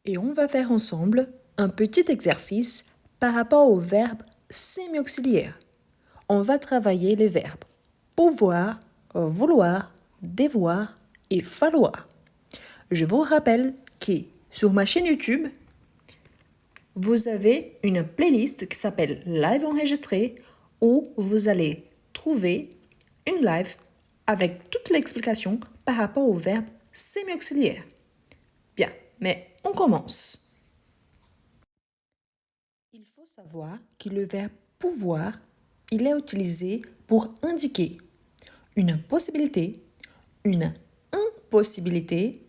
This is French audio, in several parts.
et on va faire ensemble un petit exercice par rapport au verbe semi-auxiliaire. On va travailler les verbes pouvoir, vouloir, devoir et falloir. Je vous rappelle que sur ma chaîne YouTube, vous avez une playlist qui s'appelle Live enregistré où vous allez trouver une live avec toute l'explication par rapport au verbe semi-auxiliaire. Bien, mais on commence. Il faut savoir que le verbe pouvoir, il est utilisé pour indiquer une possibilité, une impossibilité,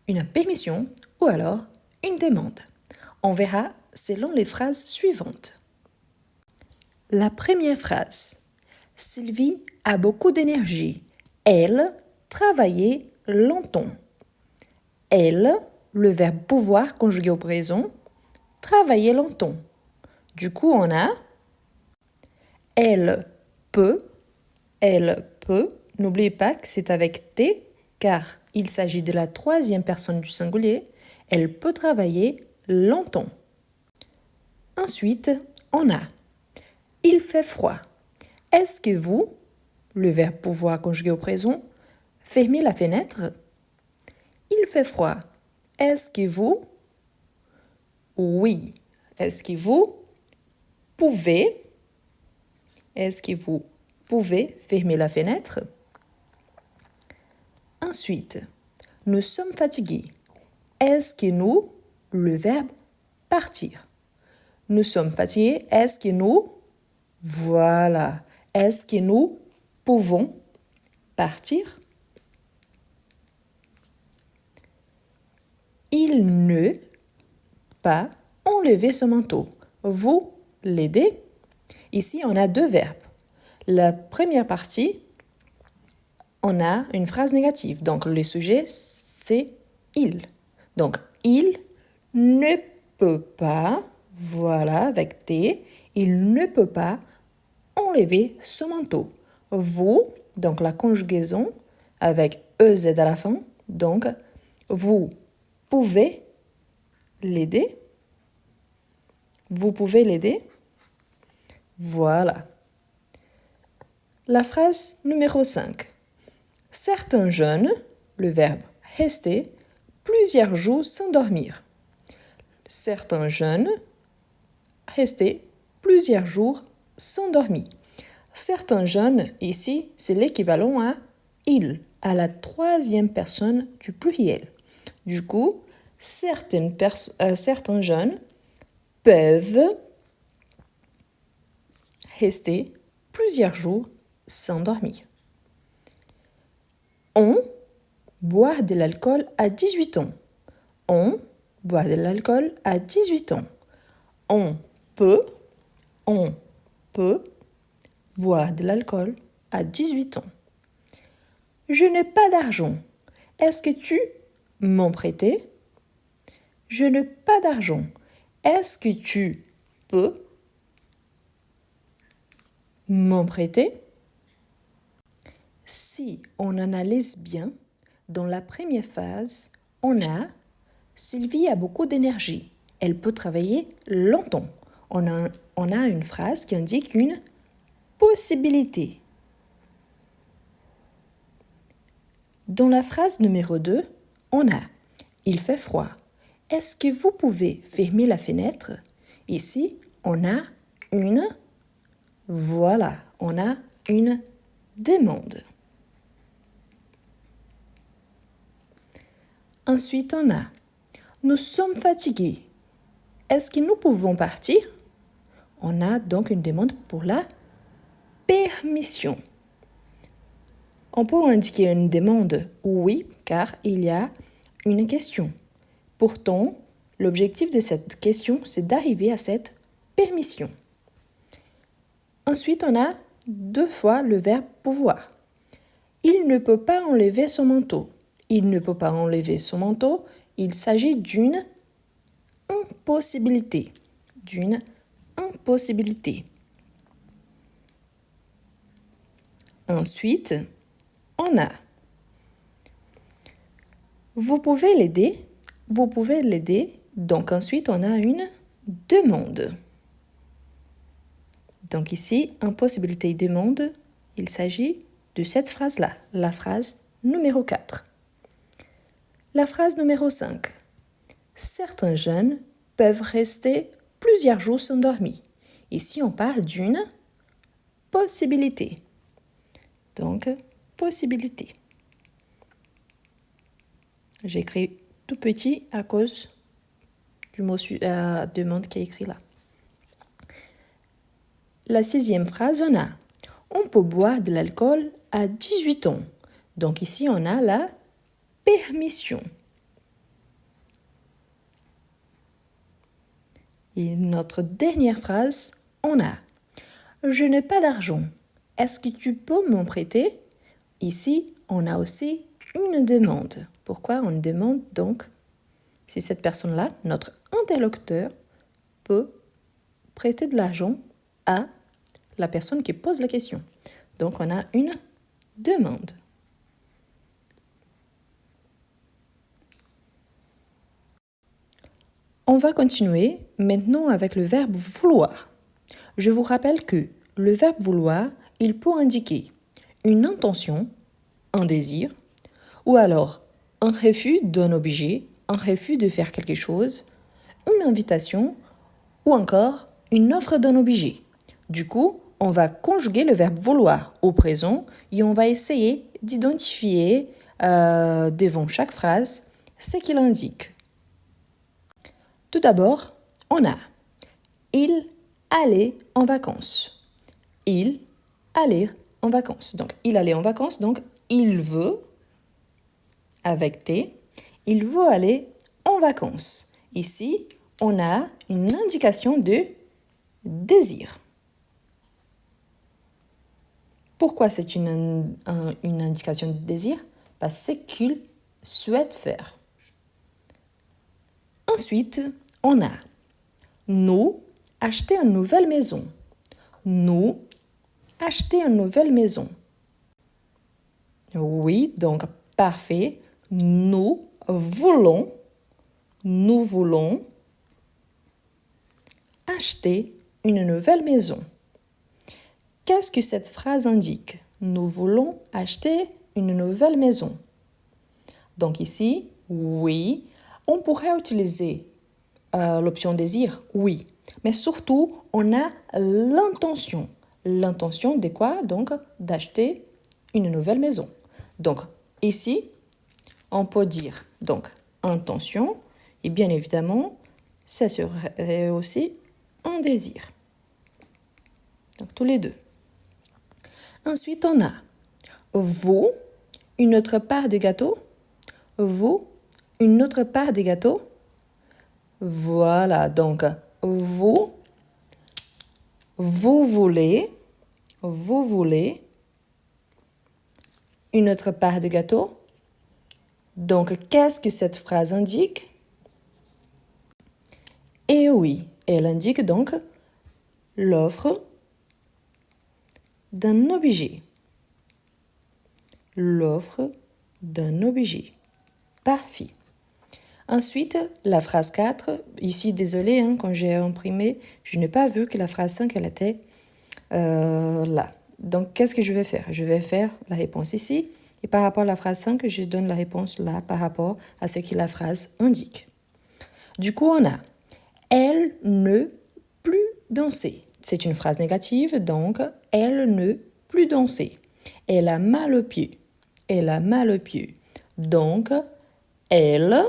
une permission ou alors une demande. On verra selon les phrases suivantes. La première phrase. Sylvie a beaucoup d'énergie. Elle travaillait longtemps. Elle, le verbe pouvoir conjugué au présent, travaillait longtemps. Du coup, on a elle peut, n'oubliez pas que c'est avec T, car il s'agit de la troisième personne du singulier, elle peut travailler longtemps. Ensuite, on a il fait froid. Est-ce que vous, le verbe pouvoir conjugué au présent, fermez la fenêtre? Il fait froid. Est-ce que vous? Oui. Est-ce que vous pouvez? Est-ce que vous pouvez fermer la fenêtre? Ensuite, nous sommes fatigués. Est-ce que nous, le verbe partir? Nous sommes fatigués. Est-ce que nous? Voilà. Est-ce que nous pouvons partir? Il ne pas enlever ce manteau. Vous l'aidez? Ici, on a deux verbes. La première partie, on a une phrase négative. Donc, le sujet, c'est il. Donc, il ne peut pas, voilà, avec T, il ne peut pas enlever ce manteau. Vous, donc la conjugaison avec EZ à la fin, donc vous pouvez l'aider. Vous pouvez l'aider. Voilà. La phrase numéro 5. Certains jeunes, le verbe rester, plusieurs jours sans dormir. Certains jeunes restaient plusieurs jours sans dormir. Certains jeunes, ici, c'est l'équivalent à il, à la troisième personne du pluriel. Du coup, certains jeunes peuvent rester plusieurs jours sans dormir. On boit de l'alcool à 18 ans. On boit de l'alcool à 18 ans. On peut boire de l'alcool à 18 ans. Je n'ai pas d'argent. Est-ce que tu m'en prêtais? Je n'ai pas d'argent. Est-ce que tu peux m'en prêter? Si on analyse bien, dans la première phase, on a Sylvie a beaucoup d'énergie. Elle peut travailler longtemps. On a une phrase qui indique une possibilité. Dans la phrase numéro 2, on a il fait froid. Est-ce que vous pouvez fermer la fenêtre? Ici, on a une demande. Ensuite, on a nous sommes fatigués. Est-ce que nous pouvons partir? On a donc une demande pour la permission. On peut indiquer une demande oui, car il y a une question. Pourtant, l'objectif de cette question, c'est d'arriver à cette permission. Ensuite, on a deux fois le verbe pouvoir. Il ne peut pas enlever son manteau. Il ne peut pas enlever son manteau. Il s'agit d'une impossibilité. Ensuite, on a vous pouvez l'aider. Vous pouvez l'aider. Donc ensuite, on a une demande. Donc ici, en possibilité demande, il s'agit de cette phrase-là, la phrase numéro 4. La phrase numéro 5. Certains jeunes peuvent rester plusieurs jours sans dormir. Ici, on parle d'une possibilité. Donc, possibilité. J'écris tout petit à cause du mot demande qui est écrit là. La 6e phrase, on a on peut boire de l'alcool à 18 ans. Donc ici, on a la permission. Et notre dernière phrase, on a je n'ai pas d'argent. Est-ce que tu peux m'en prêter? Ici, on a aussi une demande. Pourquoi on demande donc si cette personne-là, notre interlocuteur, peut prêter de l'argent à la personne qui pose la question. Donc, on a une demande. On va continuer maintenant avec le verbe vouloir. Je vous rappelle que le verbe vouloir, il peut indiquer une intention, un désir, ou alors un refus d'un objet, un refus de faire quelque chose, une invitation, ou encore une offre d'un objet. Du coup, on va conjuguer le verbe vouloir au présent et on va essayer d'identifier devant chaque phrase ce qu'il indique. Tout d'abord, on a il allait en vacances. Il allait en vacances. Donc, il allait en vacances, donc il veut, avec T, il veut aller en vacances. Ici, on a une indication de désir. Pourquoi c'est une indication de désir? Parce que c'est qu'il souhaite faire. Ensuite, on a nous acheter une nouvelle maison. Nous acheter une nouvelle maison. Oui, donc parfait. Nous voulons acheter une nouvelle maison. Qu'est-ce que cette phrase indique? Nous voulons acheter une nouvelle maison. Donc ici, oui, on pourrait utiliser l'option désir, oui. Mais surtout, on a l'intention. L'intention de quoi? Donc, d'acheter une nouvelle maison. Donc, ici, on peut dire donc intention et bien évidemment, ça serait aussi un désir. Donc, tous les deux. Ensuite, on a vous, une autre part de gâteau. Vous, une autre part de gâteau. Voilà, donc vous voulez une autre part de gâteau. Donc, qu'est-ce que cette phrase indique? Eh oui, elle indique donc l'offre d'un objet. L'offre d'un objet. Parfait. Ensuite, la phrase 4, ici, désolé, quand j'ai imprimé, je n'ai pas vu que la phrase 5, elle était là. Donc, qu'est-ce que je vais faire? Je vais faire la réponse ici, et par rapport à la phrase 5, je donne la réponse là, par rapport à ce que la phrase indique. Du coup, on a « Elle ne plus danser ». C'est une phrase négative, donc « Elle ne plus danser ». Elle a mal aux pieds. Elle a mal aux pieds. Donc, elle...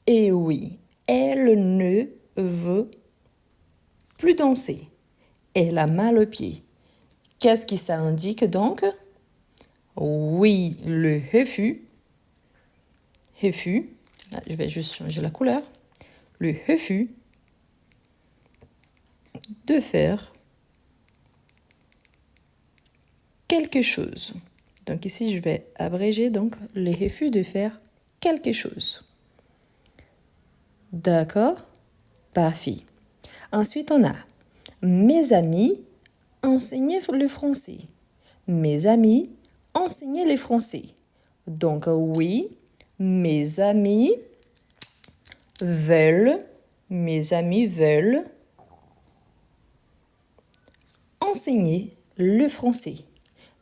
Et oui, elle ne veut plus danser. Elle a mal aux pieds. Qu'est-ce que ça indique donc? Oui, le refus. Refus. Je vais juste changer la couleur. Le refus de faire quelque chose. Donc ici, je vais abréger donc le refus de faire quelque chose. D'accord? Parfait. Ensuite, on a mes amis enseignaient le français. Mes amis enseignaient le français. Donc, oui, mes amis veulent, mes amis veulent enseigner le français.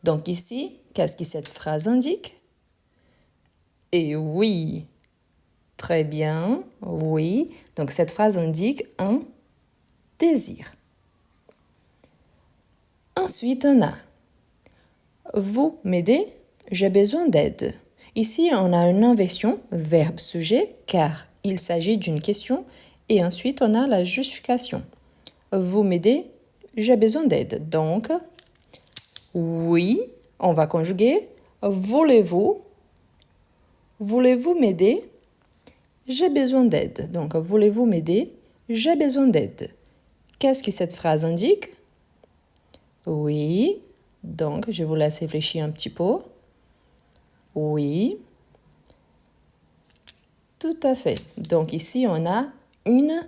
Donc ici, qu'est-ce que cette phrase indique? Et oui, très bien, oui. Donc cette phrase indique un désir. Ensuite, on a vous m'aidez, j'ai besoin d'aide. Ici, on a une inversion, verbe sujet, car il s'agit d'une question. Et ensuite, on a la justification. Vous m'aidez, j'ai besoin d'aide. Donc, oui, on va conjuguer. Voulez-vous m'aider? J'ai besoin d'aide. Donc, voulez-vous m'aider? J'ai besoin d'aide. Qu'est-ce que cette phrase indique? Oui. Donc, je vous laisse réfléchir un petit peu. Oui. Tout à fait. Donc, ici, on a une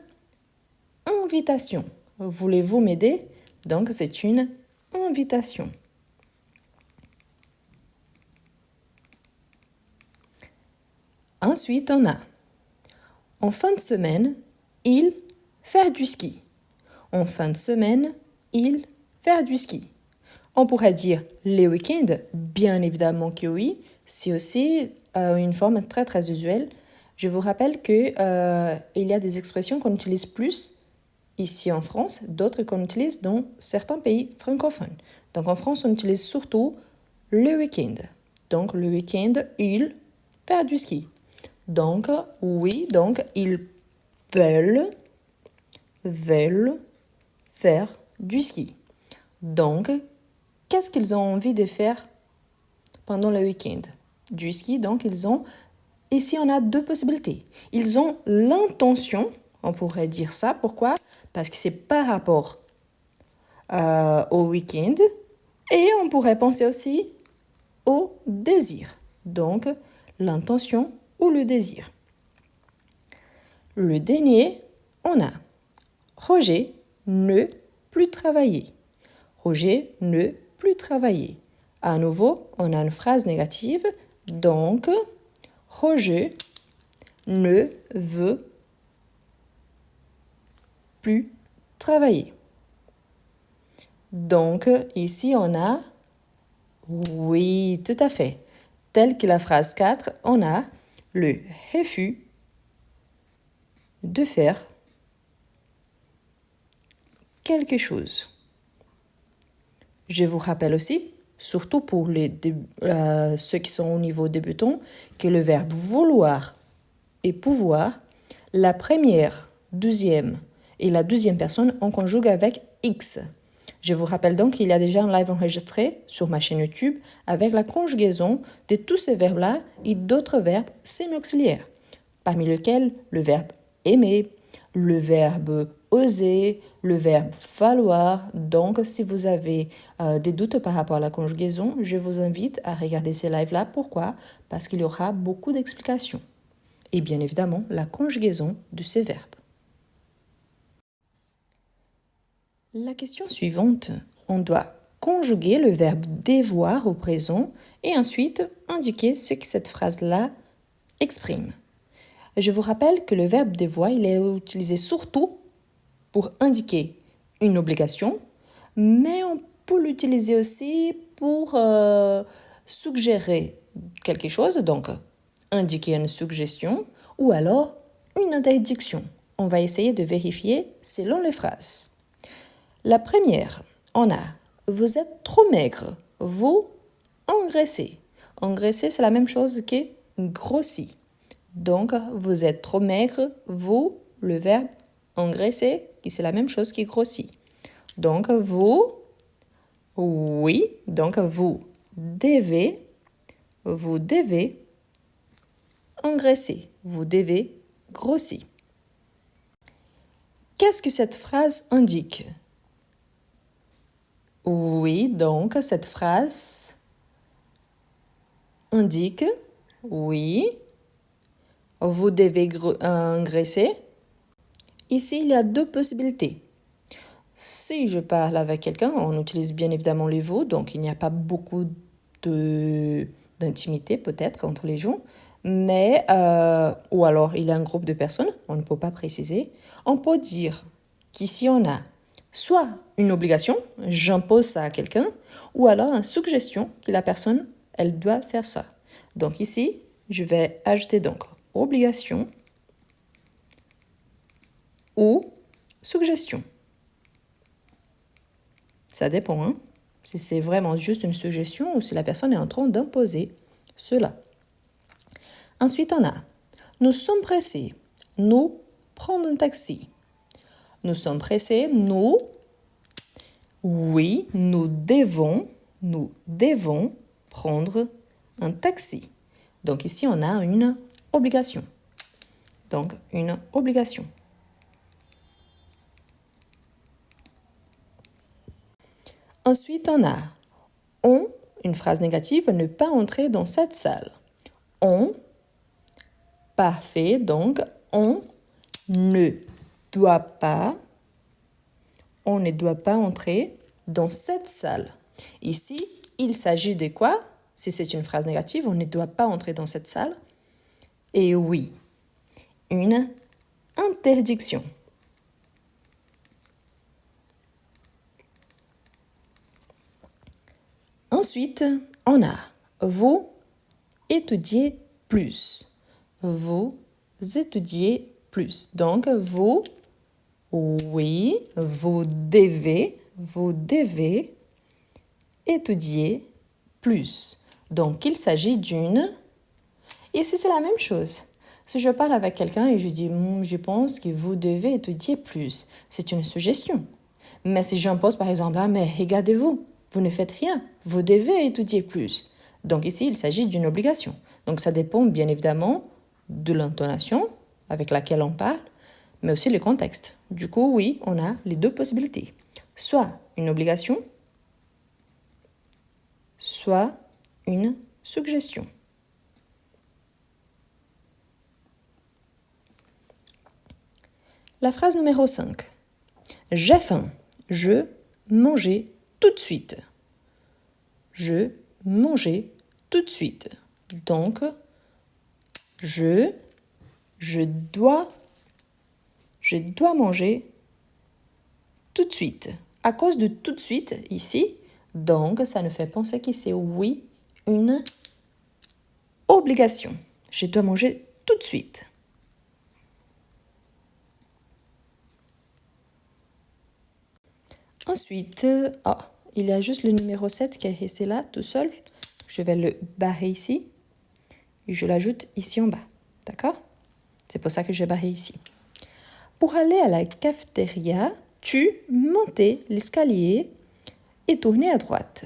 invitation. Voulez-vous m'aider? Donc, c'est une invitation. Ensuite, on a en fin de semaine, il fait du ski. En fin de semaine, il fait du ski. On pourrait dire les week-ends, bien évidemment que oui. C'est aussi une forme très très usuelle. Je vous rappelle que il y a des expressions qu'on utilise plus ici en France, d'autres qu'on utilise dans certains pays francophones. Donc en France, on utilise surtout le week-end. Donc le week-end, il fait du ski. Donc oui, donc ils veulent faire du ski. Donc, qu'est-ce qu'ils ont envie de faire pendant le week-end? Du ski, donc ils ont... Ici, on a deux possibilités. Ils ont l'intention, on pourrait dire ça. Pourquoi? Parce que c'est par rapport au week-end. Et on pourrait penser aussi au désir. Donc, l'intention ou le désir. Le dernier, on a Roger ne plus travailler. Roger ne plus travailler. À nouveau, on a une phrase négative. Donc, Roger ne veut plus travailler. Donc, ici, on a oui, tout à fait. Tel que la phrase 4, on a le refus de faire quelque chose. Je vous rappelle aussi, surtout pour ceux qui sont au niveau débutant, que le verbe vouloir et pouvoir, la première, deuxième et la deuxième personne, on conjugue avec X. Je vous rappelle donc qu'il y a déjà un live enregistré sur ma chaîne YouTube avec la conjugaison de tous ces verbes-là et d'autres verbes semi-auxiliaires, parmi lesquels le verbe aimer, le verbe oser, le verbe falloir. Donc, si vous avez des doutes par rapport à la conjugaison, je vous invite à regarder ces lives-là. Pourquoi? Parce qu'il y aura beaucoup d'explications. Et bien évidemment, la conjugaison de ces verbes. La question suivante, on doit conjuguer le verbe devoir au présent et ensuite indiquer ce que cette phrase-là exprime. Je vous rappelle que le verbe devoir, il est utilisé surtout pour indiquer une obligation, mais on peut l'utiliser aussi pour suggérer quelque chose, donc indiquer une suggestion ou alors une interdiction. On va essayer de vérifier selon les phrases. La première, on a « Vous êtes trop maigre, vous engraissez ». Engraisser, c'est la même chose que « grossi ». Donc, vous êtes trop maigre, vous, le verbe engraisser, qui c'est la même chose qui grossit. Donc, vous, oui, donc vous devez engraisser, vous devez grossir. Qu'est-ce que cette phrase indique? Oui, donc cette phrase indique, oui, vous devez engraisser. Ici, il y a deux possibilités. Si je parle avec quelqu'un, on utilise bien évidemment les vous, donc il n'y a pas beaucoup d'intimité peut-être entre les gens. Mais, ou alors il y a un groupe de personnes, on ne peut pas préciser. On peut dire qu'ici on a soit une obligation, j'impose ça à quelqu'un, ou alors une suggestion que la personne, elle doit faire ça. Donc ici, je vais ajouter donc obligation ou suggestion. Ça dépend, hein? Si c'est vraiment juste une suggestion ou si la personne est en train d'imposer cela. Ensuite, on a nous sommes pressés, nous prendre un taxi. Nous sommes pressés, nous, oui, nous devons prendre un taxi. Donc ici, on a une obligation. Donc, une obligation. Ensuite, on a on, une phrase négative, ne pas entrer dans cette salle. On, parfait, donc on ne doit pas, on ne doit pas entrer dans cette salle. Ici, il s'agit de quoi? Si c'est une phrase négative, on ne doit pas entrer dans cette salle. Et oui, une interdiction. Ensuite, on a vous étudiez plus. Vous étudiez plus. Donc, vous, oui, vous devez étudier plus. Donc, il s'agit d'une... Ici, c'est la même chose. Si je parle avec quelqu'un et je dis « je pense que vous devez étudier plus », c'est une suggestion. Mais si j'impose par exemple « ah, mais regardez-vous, vous ne faites rien, vous devez étudier plus ». Donc ici, il s'agit d'une obligation. Donc ça dépend bien évidemment de l'intonation avec laquelle on parle, mais aussi le contexte. Du coup, oui, on a les deux possibilités. Soit une obligation, soit une suggestion. La phrase numéro 5. J'ai faim. Je mangeais tout de suite. Je mangeais tout de suite. Donc, je dois manger tout de suite. À cause de tout de suite ici, donc ça nous fait penser que c'est oui, une obligation. Je dois manger tout de suite. Ensuite, il y a juste le numéro 7 qui est resté là tout seul. Je vais le barrer ici et je l'ajoute ici en bas. D'accord? C'est pour ça que j'ai barré ici. Pour aller à la cafétéria, tu montais l'escalier et tournais à droite.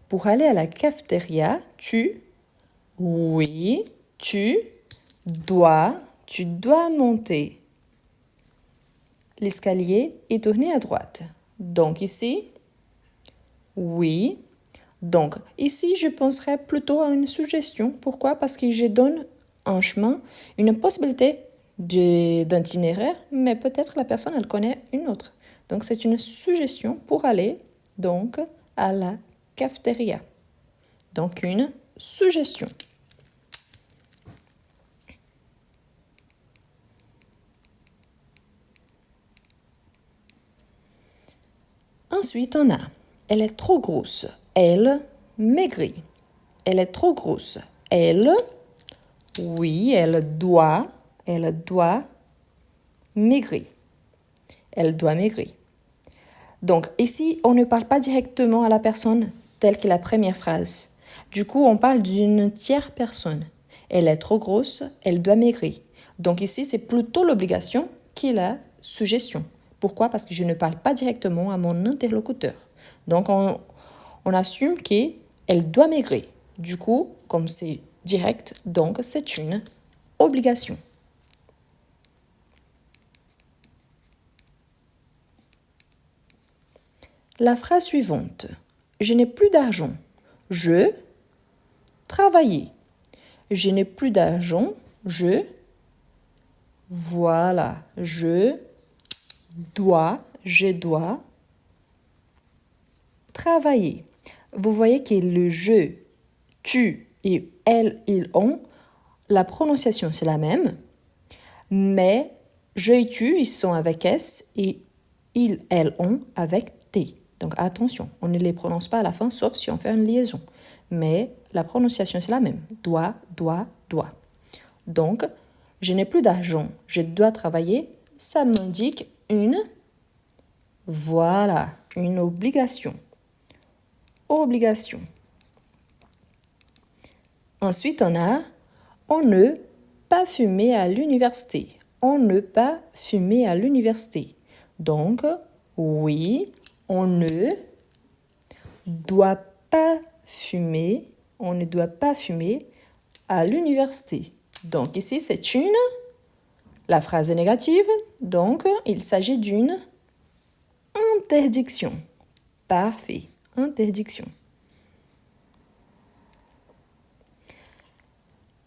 Pour aller à la cafétéria, tu dois monter l'escalier et tourner à droite. Donc ici, oui. Donc ici, je penserais plutôt à une suggestion. Pourquoi? Parce que je donne un chemin, une possibilité d'itinéraire, mais peut-être la personne, elle connaît une autre. Donc c'est une suggestion pour aller donc à la cafétéria. Donc une suggestion. Ensuite, on a elle est trop grosse, elle maigrit. Elle est trop grosse, elle, oui, elle doit maigrir. Elle doit maigrir. Donc ici, on ne parle pas directement à la personne telle que la première phrase. Du coup, on parle d'une tierce personne. Elle est trop grosse, elle doit maigrir. Donc ici, c'est plutôt l'obligation qui est la suggestion. Pourquoi? Parce que je ne parle pas directement à mon interlocuteur. Donc on assume qu'elle doit maigrir. Du coup, comme c'est direct, donc c'est une obligation. La phrase suivante. Je n'ai plus d'argent. Je travaillais. Je n'ai plus d'argent. Voilà. Je dois travailler. Vous voyez que le je, tu et elle, ils ont, la prononciation, c'est la même, mais je et tu, ils sont avec S et ils, elles, ont avec T. Donc attention, on ne les prononce pas à la fin, sauf si on fait une liaison. Mais la prononciation, c'est la même. Doit, doit, doit. Donc, je n'ai plus d'argent, je dois travailler. Ça m'indique voilà, une obligation. Obligation. Ensuite, on ne pas fumer à l'université. On ne pas fumer à l'université. Donc, oui, on ne doit pas fumer. On ne doit pas fumer à l'université. Donc, ici, c'est la phrase est négative. Donc, il s'agit d'une interdiction. Parfait. Interdiction.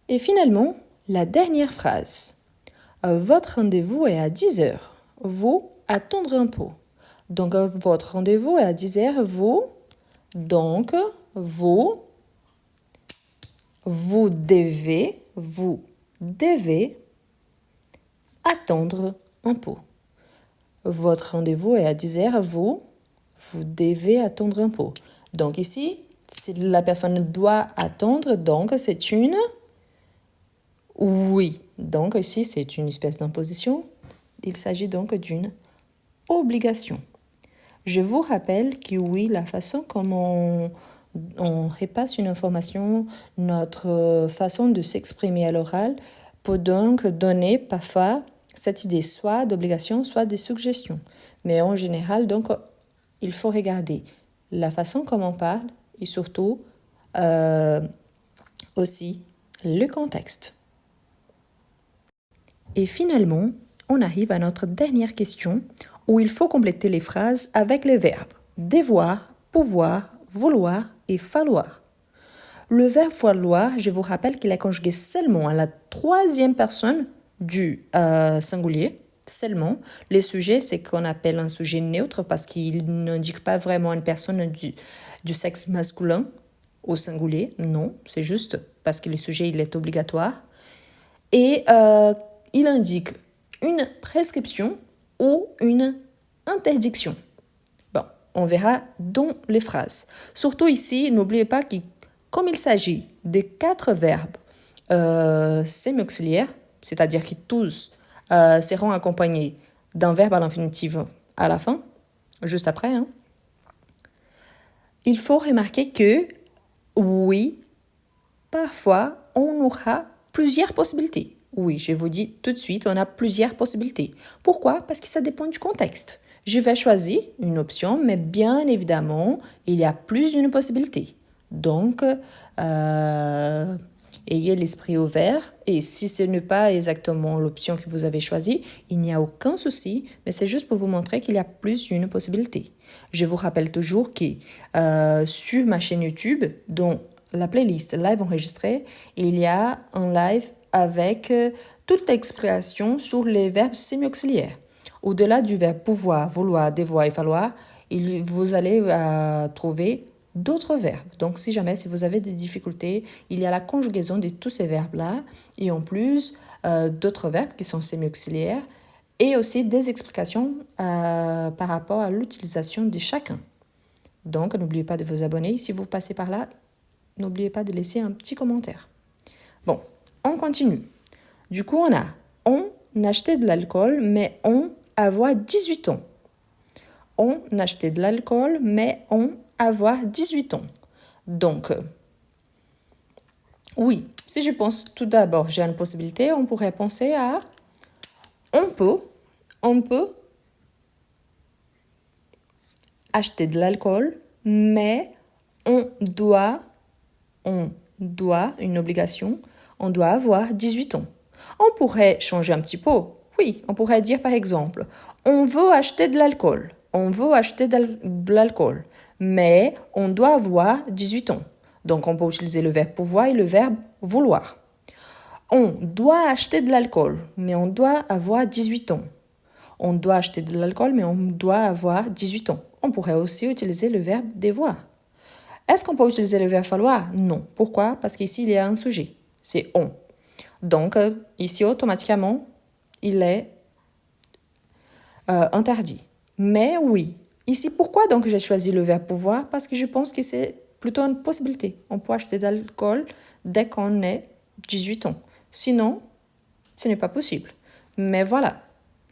Et finalement, la dernière phrase. Votre rendez-vous est à 10 heures. Vous attendre un peu. Donc, votre rendez-vous est à 10 heures. Vous devez attendre un peu. Votre rendez-vous est à 10 heures. Vous devez attendre un peu. Donc ici, si la personne doit attendre, donc c'est une oui. Donc ici, c'est une espèce d'imposition. Il s'agit donc d'une obligation. Je vous rappelle que oui, la façon comme on repasse une information, notre façon de s'exprimer à l'oral peut donc donner parfois cette idée soit d'obligation, soit de suggestion. Mais en général, donc, il faut regarder la façon comme on parle et surtout aussi le contexte. Et finalement, on arrive à notre dernière question où il faut compléter les phrases avec les verbes devoir, pouvoir, vouloir et falloir. Le verbe falloir, je vous rappelle qu'il est conjugué seulement à la troisième personne du singulier, seulement. Le sujet, c'est qu'on appelle un sujet neutre parce qu'il n'indique pas vraiment une personne du sexe masculin au singulier. Non, c'est juste parce que le sujet, il est obligatoire. Et il indique une prescription ou une interdiction. Bon, on verra dans les phrases. Surtout ici, n'oubliez pas que comme il s'agit de 4 verbes semi-auxiliaires, c'est-à-dire que tous seront accompagnés d'un verbe à l'infinitif à la fin, juste après, il faut remarquer que, oui, parfois, on aura plusieurs possibilités. Oui, je vous dis tout de suite, on a plusieurs possibilités. Pourquoi? Parce que ça dépend du contexte. Je vais choisir une option, mais bien évidemment, il y a plus d'une possibilité. Donc, ayez l'esprit ouvert et si ce n'est pas exactement l'option que vous avez choisie, il n'y a aucun souci, mais c'est juste pour vous montrer qu'il y a plus d'une possibilité. Je vous rappelle toujours que sur ma chaîne YouTube, dont la playlist live enregistrée, il y a un live avec toute l'explication sur les verbes semi-auxiliaires. Au-delà du verbe pouvoir, vouloir, devoir et falloir, vous allez trouver d'autres verbes. Donc, si vous avez des difficultés, il y a la conjugaison de tous ces verbes-là et en plus d'autres verbes qui sont semi-auxiliaires et aussi des explications par rapport à l'utilisation de chacun. Donc, n'oubliez pas de vous abonner. Si vous passez par là, n'oubliez pas de laisser un petit commentaire. Bon, on continue. Du coup, on achetait de l'alcool, mais on avoir 18 ans. On achetait de l'alcool, mais on avoir 18 ans. Donc, oui, si je pense tout d'abord, j'ai une possibilité, on pourrait penser à on peut acheter de l'alcool, mais on doit, une obligation, on doit avoir 18 ans. On pourrait changer un petit peu. Oui, on pourrait dire par exemple, on veut acheter de l'alcool. On veut acheter de l'alcool, mais on doit avoir 18 ans. Donc, on peut utiliser le verbe pouvoir et le verbe vouloir. On doit acheter de l'alcool, mais on doit avoir 18 ans. On doit acheter de l'alcool, mais on doit avoir 18 ans. On pourrait aussi utiliser le verbe devoir. Est-ce qu'on peut utiliser le verbe falloir? Non. Pourquoi? Parce qu'ici, il y a un sujet. C'est on. Donc, ici, automatiquement, il est interdit. Mais oui, ici, pourquoi donc j'ai choisi le verbe pouvoir? Parce que je pense que c'est plutôt une possibilité. On peut acheter de l'alcool dès qu'on est 18 ans. Sinon, ce n'est pas possible. Mais voilà,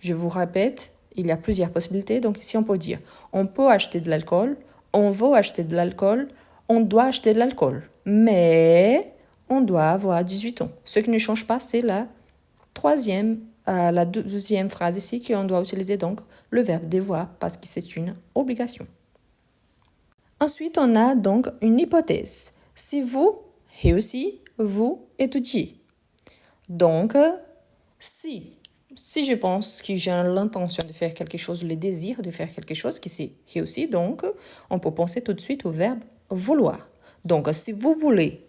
je vous répète, il y a plusieurs possibilités. Donc ici, on peut dire, on peut acheter de l'alcool, on veut acheter de l'alcool, on doit acheter de l'alcool. Mais on doit avoir 18 ans. Ce qui ne change pas, c'est la deuxième phrase ici, qu'on doit utiliser donc le verbe devoir parce que c'est une obligation. Ensuite, on a donc une hypothèse. Si vous réussissez, vous étudiez. Donc, si je pense que j'ai l'intention de faire quelque chose, le désir de faire quelque chose, qui c'est réussir, donc on peut penser tout de suite au verbe vouloir. Donc, si vous voulez,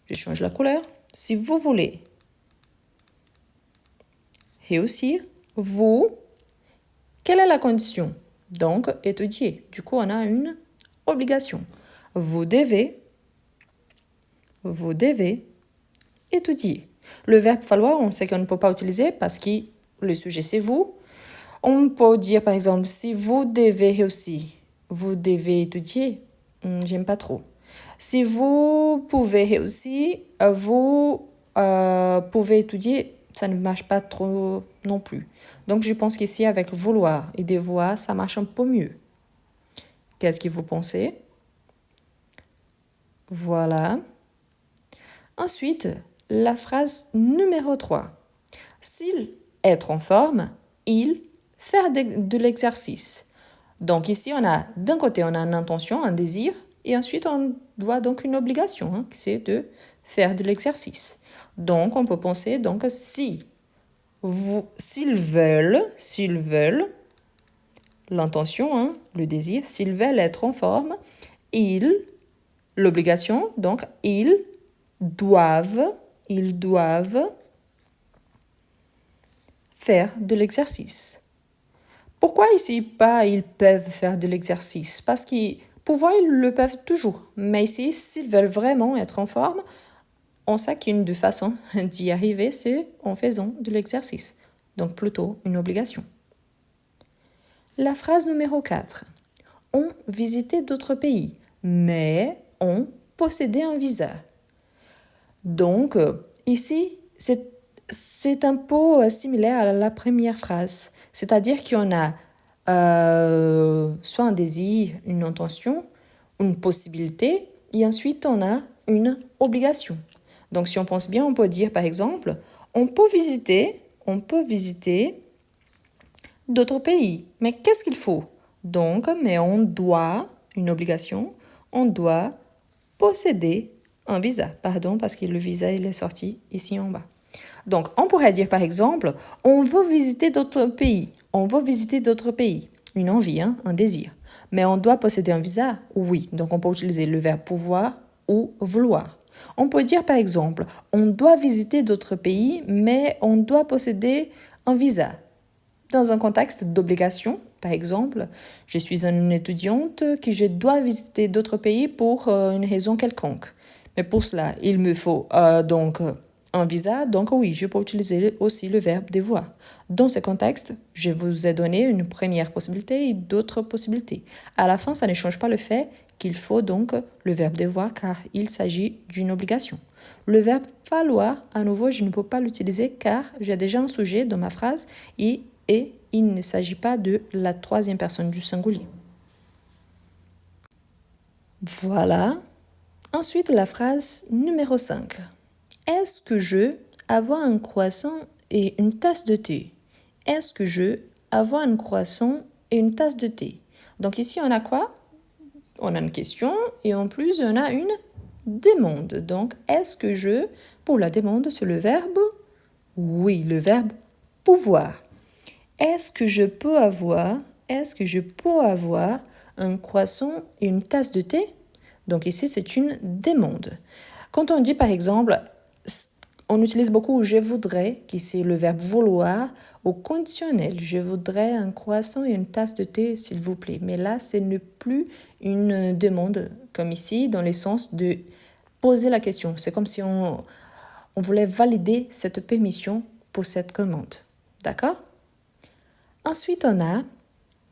je change la couleur, si vous voulez réussir, vous, quelle est la condition? Donc, étudier. Du coup, on a une obligation. Vous devez étudier. Le verbe falloir, on sait qu'on ne peut pas utiliser parce que le sujet, c'est vous. On peut dire, par exemple, si vous devez réussir, vous devez étudier. J'aime pas trop. Si vous pouvez réussir, vous pouvez étudier. Ça ne marche pas trop non plus. Donc, je pense qu'ici, avec vouloir et devoir, ça marche un peu mieux. Qu'est-ce que vous pensez? Voilà. Ensuite, la phrase numéro 3. S'il est en forme, il fait de l'exercice. Donc ici, d'un côté, on a une intention, un désir, et ensuite, on doit donc une obligation, c'est de faire de l'exercice. Donc, on peut penser, donc, s'ils veulent, l'intention, le désir, s'ils veulent être en forme, l'obligation, donc, ils doivent faire de l'exercice. Pourquoi ici pas ils peuvent faire de l'exercice? Parce que pouvoir, ils le peuvent toujours. Mais ici, s'ils veulent vraiment être en forme, on sait qu'une des façons d'y arriver, c'est en faisant de l'exercice. Donc plutôt une obligation. La phrase numéro 4. On visitait d'autres pays, mais on possédait un visa. Donc, ici, c'est un peu similaire à la première phrase. C'est-à-dire qu'on a soit un désir, une intention, une possibilité, et ensuite on a une obligation. Donc, si on pense bien, on peut dire par exemple, on peut visiter d'autres pays. Mais qu'est-ce qu'il faut? Donc, mais on doit, une obligation, on doit posséder un visa. Pardon, parce que le visa, il est sorti ici en bas. Donc, on pourrait dire par exemple, on veut visiter d'autres pays. On veut visiter d'autres pays. Une envie, un désir. Mais on doit posséder un visa? Oui. Donc, on peut utiliser le verbe pouvoir ou vouloir. On peut dire par exemple, on doit visiter d'autres pays, mais on doit posséder un visa. Dans un contexte d'obligation, par exemple, je suis une étudiante que je dois visiter d'autres pays pour une raison quelconque. Mais pour cela, il me faut donc un visa. Donc oui, je peux utiliser aussi le verbe devoir. Dans ce contexte, je vous ai donné une première possibilité et d'autres possibilités. À la fin, ça ne change pas le fait qu'il faut donc le verbe devoir car il s'agit d'une obligation. Le verbe falloir, à nouveau, je ne peux pas l'utiliser car j'ai déjà un sujet dans ma phrase et il ne s'agit pas de la troisième personne du singulier. Voilà. Ensuite, la phrase numéro 5. Est-ce que je avoir un croissant et une tasse de thé? Est-ce que je avoir un croissant et une tasse de thé? Donc ici, on a quoi? On a une question et en plus, on a une demande. Donc, est-ce que je, pour la demande, c'est le verbe? Oui, le verbe pouvoir. Est-ce que je peux avoir un croissant et une tasse de thé? Donc ici, c'est une demande. Quand on dit par exemple, on utilise beaucoup je voudrais, qui c'est le verbe vouloir, au conditionnel. Je voudrais un croissant et une tasse de thé, s'il vous plaît. Mais là, ce n'est plus une demande, comme ici, dans le sens de poser la question. C'est comme si On voulait valider cette permission pour cette commande. D'accord? Ensuite, on a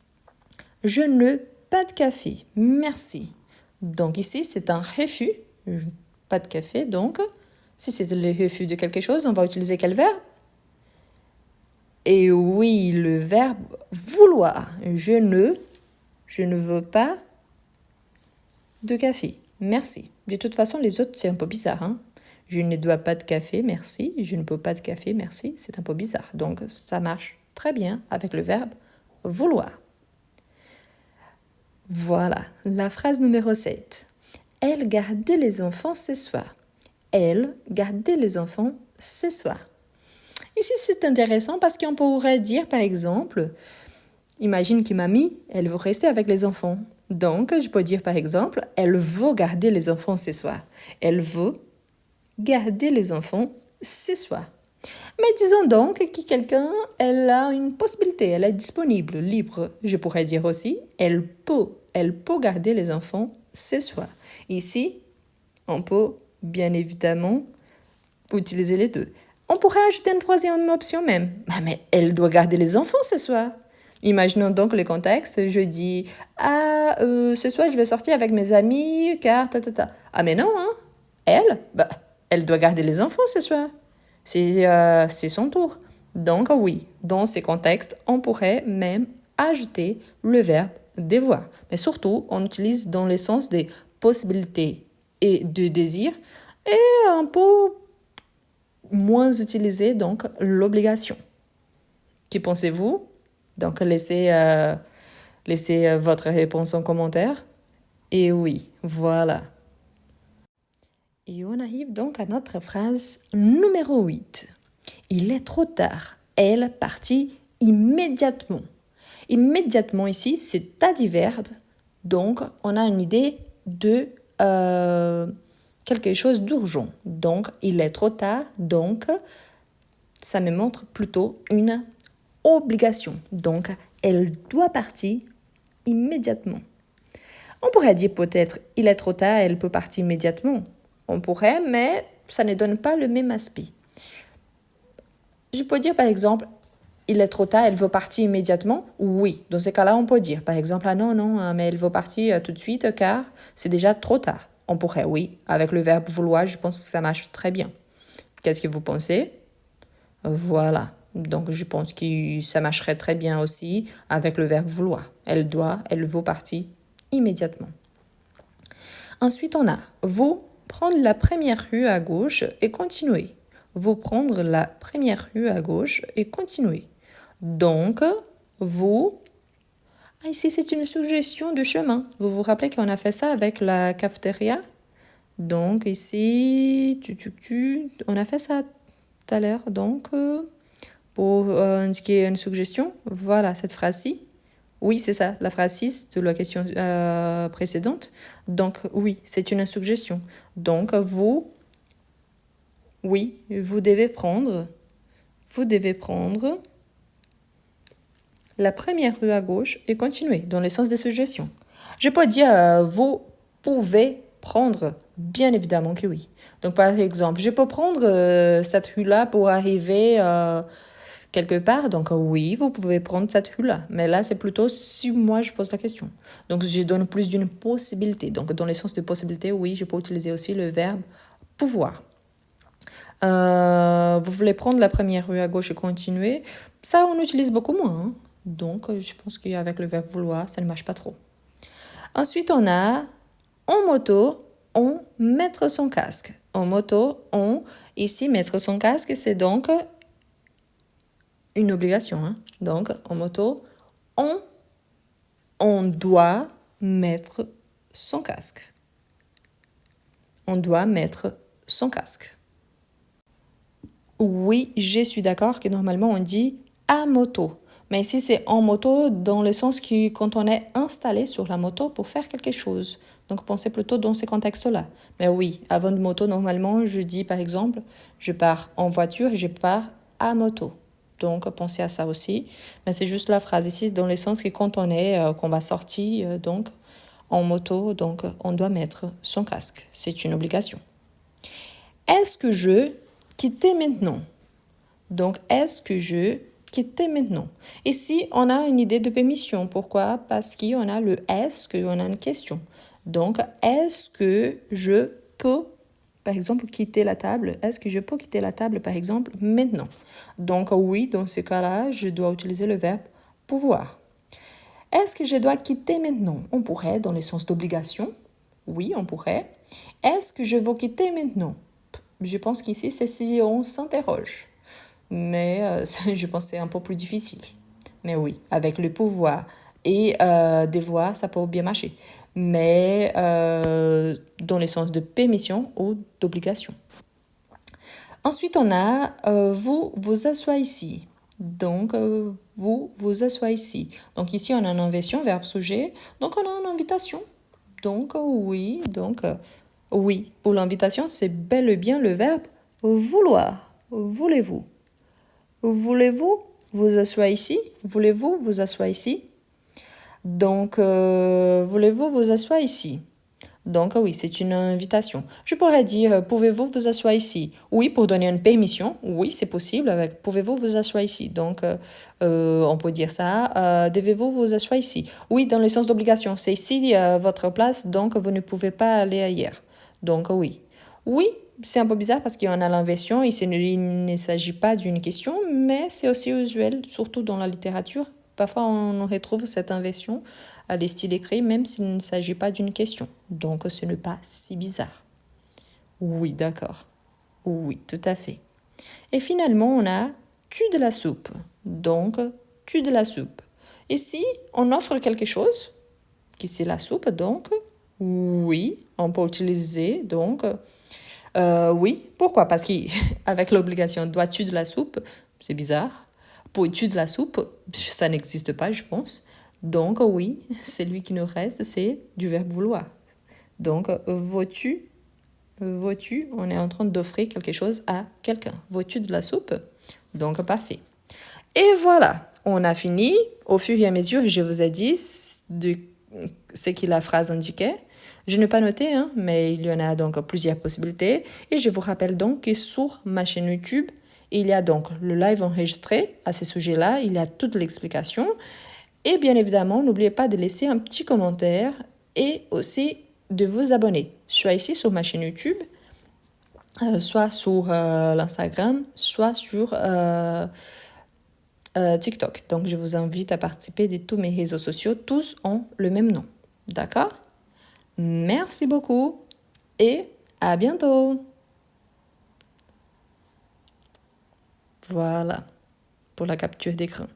« Je ne pas de café, merci ». Donc ici, c'est un refus, pas de café. Donc, si c'est le refus de quelque chose, on va utiliser quel verbe? Et oui, le verbe vouloir. Je ne veux pas de café. Merci. De toute façon, les autres, c'est un peu bizarre. Hein? Je ne dois pas de café, merci. Je ne peux pas de café, merci. C'est un peu bizarre. Donc, ça marche très bien avec le verbe vouloir. Voilà, la phrase numéro 7. Elle gardait les enfants ce soir. Elle gardait les enfants ce soir. Ici, c'est intéressant parce qu'on pourrait dire, par exemple, imagine que mamie, elle veut rester avec les enfants. Donc, je peux dire, par exemple, elle veut garder les enfants ce soir. Elle veut garder les enfants ce soir. Mais disons donc que quelqu'un, elle a une possibilité, elle est disponible, libre. Je pourrais dire aussi, elle peut garder les enfants ce soir. Ici, on peut bien évidemment utiliser les deux. On pourrait ajouter une troisième option même. Mais elle doit garder les enfants ce soir. Imaginons donc le contexte. Je dis, ce soir je vais sortir avec mes amis car ta. Ah mais non, hein. Elle doit garder les enfants ce soir. C'est son tour. Donc oui, dans ces contextes, on pourrait même ajouter le verbe devoir. Mais surtout, on utilise dans le sens des possibilités et de désir et un peu moins utiliser donc l'obligation. Qu'y pensez-vous? Donc laissez votre réponse en commentaire. Et oui, voilà. Et on arrive donc à notre phrase numéro 8. Il est trop tard. Elle partit immédiatement. Immédiatement ici, c'est adverbe. Donc, on a une idée de quelque chose d'urgent. Donc, il est trop tard. Donc, ça me montre plutôt une obligation. Donc, elle doit partir immédiatement. On pourrait dire peut-être, il est trop tard, elle peut partir immédiatement. On pourrait, mais ça ne donne pas le même aspect. Je peux dire par exemple, il est trop tard, elle veut partir immédiatement. Oui, dans ces cas-là, on peut dire par exemple, non, mais elle veut partir tout de suite car c'est déjà trop tard. On pourrait, oui, avec le verbe vouloir, je pense que ça marche très bien. Qu'est-ce que vous pensez? Voilà. Donc, je pense que ça marcherait très bien aussi avec le verbe vouloir. Elle veut partir immédiatement. Ensuite, on a vous prendre la première rue à gauche et continuer. Vous prendre la première rue à gauche et continuer. Donc, vous... ici, c'est une suggestion de chemin. Vous vous rappelez qu'on a fait ça avec la cafétéria? Donc, ici, on a fait ça tout à l'heure. Donc, pour indiquer une suggestion, voilà cette phrase-ci. Oui, c'est ça, la phrase 6 de la question précédente. Donc, oui, c'est une suggestion. Donc, vous devez prendre la première rue à gauche et continuer dans le sens des suggestions. Je peux dire, vous pouvez prendre, bien évidemment que oui. Donc, par exemple, je peux prendre cette rue-là pour arriver quelque part. Donc, oui, vous pouvez prendre cette rue-là. Mais là, c'est plutôt si moi, je pose la question. Donc, je donne plus d'une possibilité. Donc, dans le sens de possibilité, oui, je peux utiliser aussi le verbe pouvoir. Vous voulez prendre la première rue à gauche et continuer. Ça, on utilise beaucoup moins. Hein. Donc, je pense qu'avec le verbe vouloir, ça ne marche pas trop. Ensuite, on a en moto, on mettre son casque. En moto, on, ici, mettre son casque, c'est donc une obligation. Hein. Donc, en moto, on doit mettre son casque. On doit mettre son casque. Oui, je suis d'accord que normalement on dit à moto. Mais ici, c'est en moto dans le sens que quand on est installé sur la moto pour faire quelque chose. Donc, pensez plutôt dans ces contextes-là. Mais oui, avant de moto, normalement, je dis par exemple, je pars en voiture et je pars à moto. Donc, pensez à ça aussi. Mais c'est juste la phrase ici dans le sens que quand qu'on va sortir, donc, en moto, donc, on doit mettre son casque. C'est une obligation. Est-ce que je quitter maintenant. Donc, est-ce que je quitter maintenant? Ici, on a une idée de permission. Pourquoi? Parce qu'on a le est-ce, qu'on a une question. Donc, est-ce que je peux, par exemple, quitter la table? Est-ce que je peux quitter la table, par exemple, maintenant? Donc, oui, dans ce cas-là, je dois utiliser le verbe pouvoir. Est-ce que je dois quitter maintenant? On pourrait, dans le sens d'obligation. Oui, on pourrait. Est-ce que je veux quitter maintenant? Je pense qu'ici, c'est si on s'interroge. Mais je pense que c'est un peu plus difficile. Mais oui, avec le pouvoir et devoir, ça peut bien marcher. Mais dans le sens de permission ou d'obligation. Ensuite, on a vous vous assoyez ici. Donc, vous vous assoyez ici. Donc, ici, on a une inversion, verbe sujet. Donc, on a une invitation. Donc, oui. Donc, oui. Pour l'invitation, c'est bel et bien le verbe vouloir. Voulez-vous? Voulez-vous vous asseoir ici? Voulez-vous vous asseoir ici? Donc, voulez-vous vous asseoir ici? Donc, oui, c'est une invitation. Je pourrais dire, pouvez-vous vous asseoir ici? Oui, pour donner une permission. Oui, c'est possible avec pouvez-vous vous asseoir ici? Donc, on peut dire ça. Devez-vous vous asseoir ici? Oui, dans le sens d'obligation. C'est ici votre place, donc vous ne pouvez pas aller ailleurs. Donc, oui. Oui, c'est un peu bizarre parce qu'on a l'inversion. Il ne s'agit pas d'une question, mais c'est aussi usuel, surtout dans la littérature. Parfois, on retrouve cette inversion à des styles écrits, même s'il ne s'agit pas d'une question. Donc, ce n'est pas si bizarre. Oui, d'accord. Oui, tout à fait. Et finalement, on a tu de la soupe. Donc, tu de la soupe. Ici, on offre quelque chose, qui c'est la soupe, donc, oui, on peut utiliser, donc, oui. Pourquoi? Parce qu'avec l'obligation, dois-tu de la soupe, c'est bizarre. Pour-tu de la soupe, ça n'existe pas, je pense. Donc, oui, celui qui nous reste, c'est du verbe vouloir. Donc, veux-tu, on est en train d'offrir quelque chose à quelqu'un. Veux-tu de la soupe? Donc, parfait. Et voilà, on a fini. Au fur et à mesure, je vous ai dit de ce que la phrase indiquait. Je n'ai pas noté, hein, mais il y en a donc plusieurs possibilités. Et je vous rappelle donc que sur ma chaîne YouTube, il y a donc le live enregistré à ce sujet-là. Il y a toute l'explication. Et bien évidemment, n'oubliez pas de laisser un petit commentaire et aussi de vous abonner, soit ici sur ma chaîne YouTube, soit sur l'Instagram, soit sur TikTok. Donc, je vous invite à participer de tous mes réseaux sociaux. Tous ont le même nom. D'accord? Merci beaucoup et à bientôt. Voilà pour la capture d'écran.